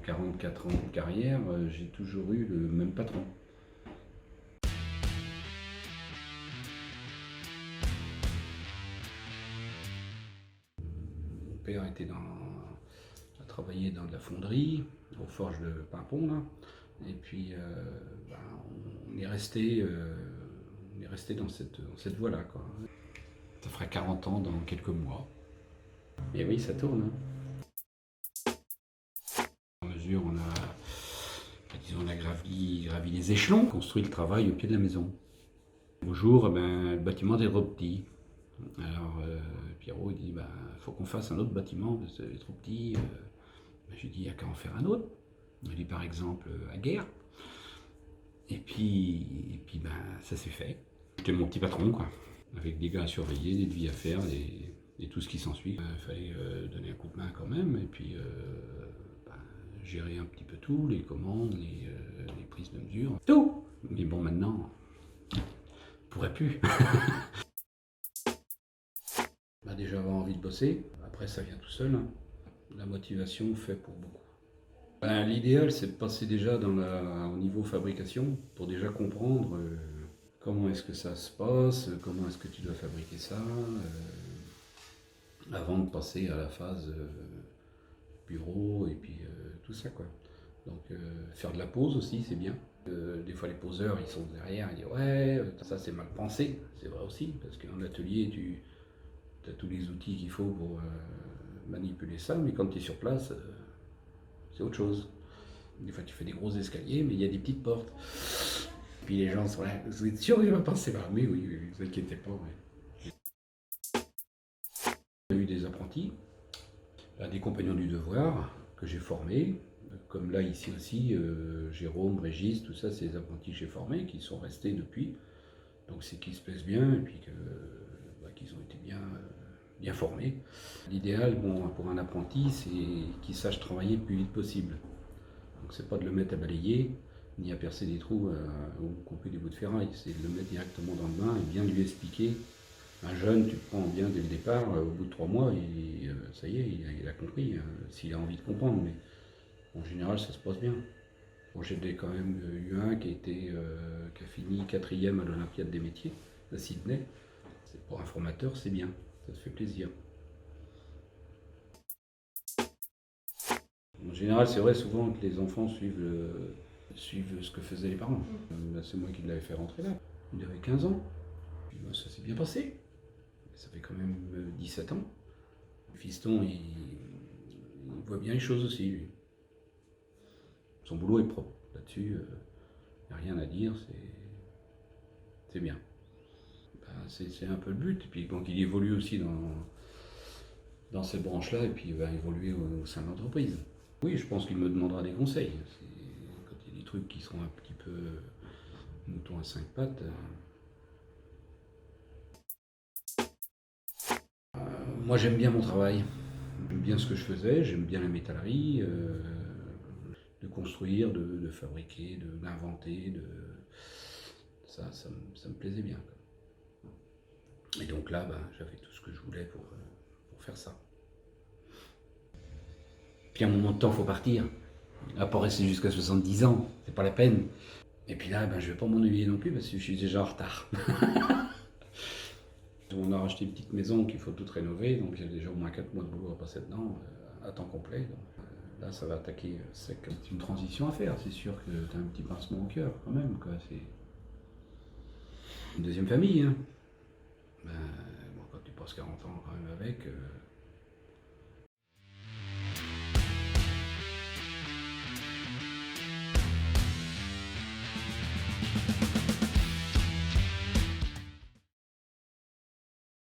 44 ans de carrière, j'ai toujours eu le même patron. Mon père a travaillé dans de la fonderie, aux forges de Pimpon, là. Et puis, on est resté dans cette voie-là, quoi. Ça fera 40 ans dans quelques mois. Et oui, ça tourne, hein. À mesure, on a gravi les échelons, construit le travail au pied de la maison. Au jour, le bâtiment était trop petit. Alors Pierrot il dit faut qu'on fasse un autre bâtiment, c'est trop petit. Je lui dis il n'y a qu'à en faire un autre. Il dit par exemple à Guerre. Et puis ça s'est fait. J'étais mon petit patron, quoi. Avec des gars à surveiller, des devis à faire et tout ce qui s'ensuit. Il fallait donner un coup de main quand même. Et puis gérer un petit peu tout, les commandes, les prises de mesure. Tout. Mais bon, maintenant, on ne pourrait plus. Déjà avoir envie de bosser, après ça vient tout seul, hein. La motivation fait pour beaucoup. L'idéal c'est de passer déjà au niveau fabrication pour déjà comprendre comment est-ce que ça se passe, comment est-ce que tu dois fabriquer ça, avant de passer à la phase bureau et puis tout ça, quoi. Donc faire de la pose aussi c'est bien. Des fois les poseurs ils sont derrière, ils disent ouais ça c'est mal pensé, c'est vrai aussi parce qu'en atelier tu as tous les outils qu'il faut pour manipuler ça, mais quand tu es sur place, c'est autre chose. Des fois, tu fais des gros escaliers, mais il y a des petites portes. Puis les gens sont là, vous êtes sûr que je vais passer par là? Oui, ne vous inquiétez pas. Ouais. Il y a eu des apprentis, des compagnons du devoir que j'ai formés, comme là, ici aussi, Jérôme, Régis, tout ça, c'est des apprentis que j'ai formés, qui sont restés depuis. Donc c'est qu'ils se plaisent bien et puis qu'ils ont été bien formés. L'idéal pour un apprenti, c'est qu'il sache travailler le plus vite possible. Donc c'est pas de le mettre à balayer, ni à percer des trous ou couper des bouts de ferraille, c'est de le mettre directement dans le bain et bien lui expliquer. Un jeune, tu le prends bien dès le départ, au bout de 3 mois, ça y est, il a compris, s'il a envie de comprendre, mais en général ça se passe bien. Bon, j'ai quand même eu un qui a fini 4e à l'Olympiade des métiers à Sydney. Pour un formateur, c'est bien, ça te fait plaisir. En général, c'est vrai souvent que les enfants suivent ce que faisaient les parents. C'est moi qui l'avais fait rentrer là. Il avait 15 ans. Puis, ça s'est bien passé. Ça fait quand même 17 ans. Le fiston, il voit bien les choses aussi, lui. Son boulot est propre. Là-dessus, il n'y a rien à dire, c'est bien. C'est un peu le but. Et puis donc il évolue aussi dans ces branches-là et puis il va évoluer au sein de l'entreprise. Oui, je pense qu'il me demandera des conseils. Quand il y a des trucs qui sont un petit peu moutons à 5 pattes. Moi j'aime bien mon travail. J'aime bien ce que je faisais, j'aime bien la métallerie, de construire, de fabriquer, d'inventer, ça me plaisait bien. Et donc là, j'avais tout ce que je voulais pour faire ça. Puis à un moment de temps, il faut partir. À pas rester jusqu'à 70 ans, c'est pas la peine. Et puis là, je vais pas m'ennuyer non plus parce que je suis déjà en retard. On a racheté une petite maison qu'il faut toute rénover, donc il y a déjà au moins 4 mois de boulot à passer dedans, à temps complet. Donc, là, ça va attaquer sec. C'est une transition à faire, c'est sûr que tu as un petit pincement au cœur quand même, quoi. C'est une deuxième famille, hein. Quand tu passes 40 ans quand même avec,